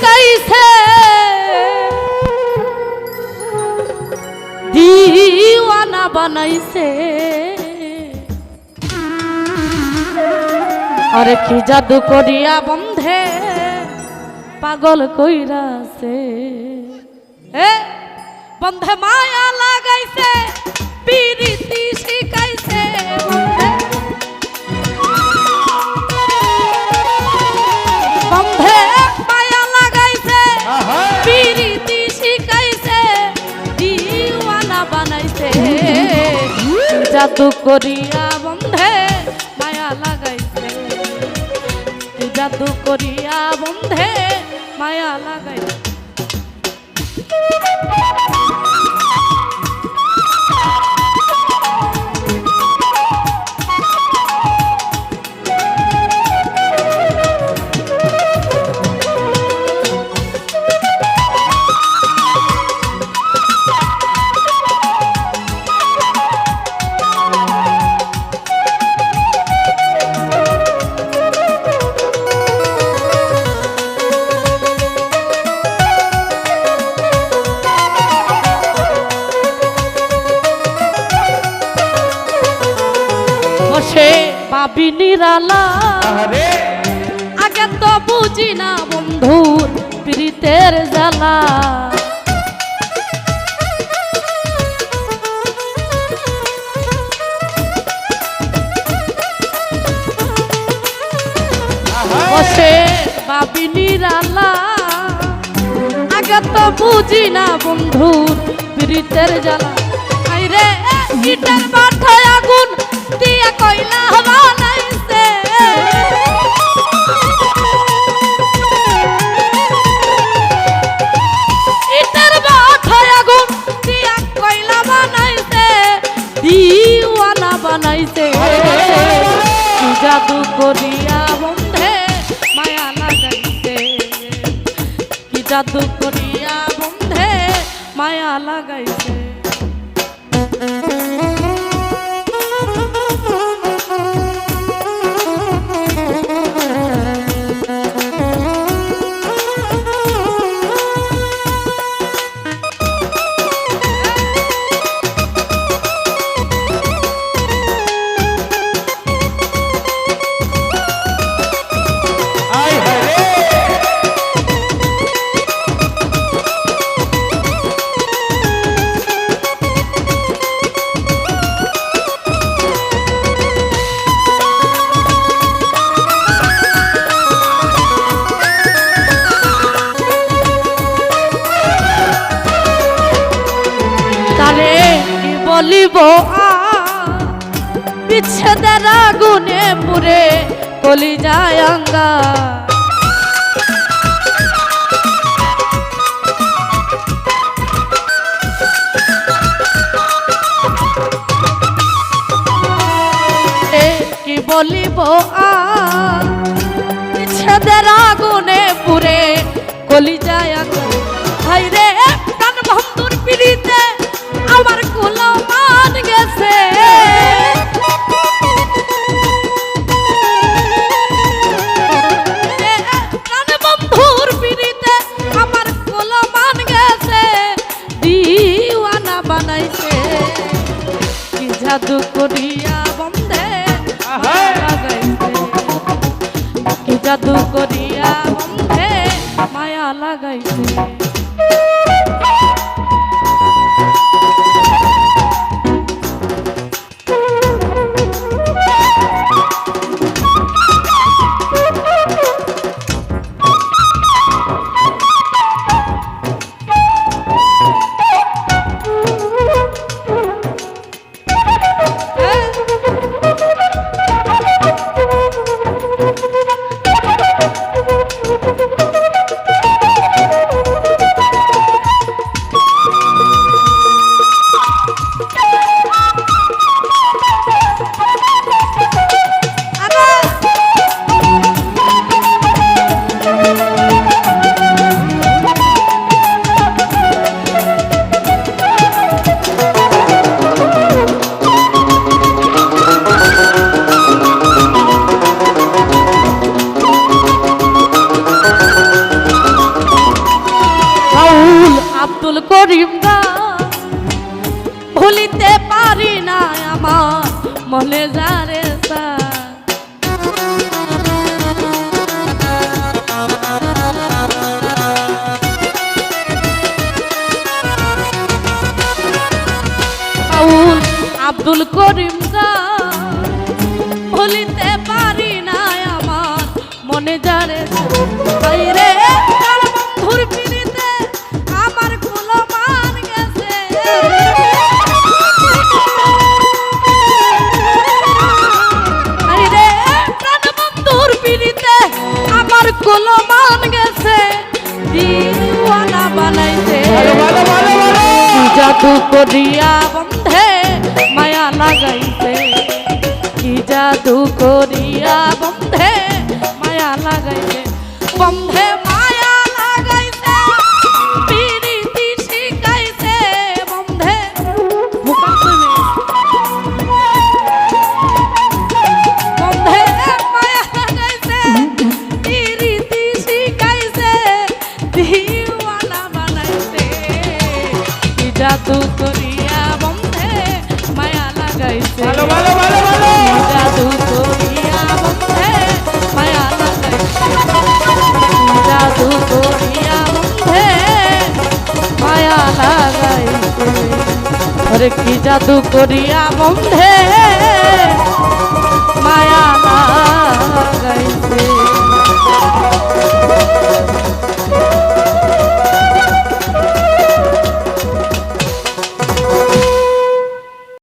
শিখাইছে দিওয়ানা বানাইছে আরে কি জাদু করিয়া বন্ধে পাগল কইরাছে বন্ধে মায়া লাগাইছে পিরিতি শিখাইছে বন্ধে মায়া লাগাইছে পিরিতি শিখাইছে দিওয়ানা বানাইছে জাদু করিয়া বন্ধে মায়া লাগাইছে জাদু করিয়া বন্ধে মায়া লাগাইছে পাবি নিরালা আগে তো বুঝি না বন্ধুর প্রীতের জ্বালা বসে পাবি নিরালা আগে তো বুঝি না বন্ধুর প্রীতের জ্বালা আইরে ইটার মাথায় আগুন দিয়া কইলা বানাইছে ইটার মাথায় আগুন দিয়া কইলা বানাইছে দিওয়ানা বানাইছে কি জাদু করিয়া বন্ধে মায়া লাগাইছে কি জাদু করিয়া বন্ধে মায়া লাগাইছে বলিব বিচ্ছেদের আগুনে পুরে কলিজায় আঙ্গা কি বলিব বিচ্ছেদের আগুনে পুরে কলিজায় আঙ্গা হাই রে কান বন্ধুর পিড়িতে আমার কুলো মান গেছে কান বন্ধুর পিড়িতে আমার কুলো মান গেছে দিওয়ানা বানাইছে কি জাদু করিয়া বন্ধে লাগাইছে কি জাদু করিয়া বন্ধে মায়া লাগাইছে পারি না আমার মনে যারে আব্দুল করিম ভুলিতে পারি না আমার মনে যারে রে বন্ধুর পিড়িতে আমার কুলো মান গেছে রে প্রাণ বন্ধুর পিড়িতে আমার কুলো মান গেছে দিওয়ানা বানাইছে জাদু করিয়া বন্ধে মায়া লাগাইছে কি জাদু করিয়া বন্ধে মায়া লাগাইছে বন্ধে মায়া লাগাইছে পিরিতি শিখাইছে বন্ধে বন্ধে মায়া লাগাইছে পিরিতি শিখাইছে দিওয়ানা বানাইছে কি জাদু করিয়া বন্ধে মায়া লাগাইছে জাদু করিয়া বন্ধে মায়া লাগাইছে জাদু করিয়া বন্ধে মায়া লাগাইছে কি জাদু করিয়া বন্ধে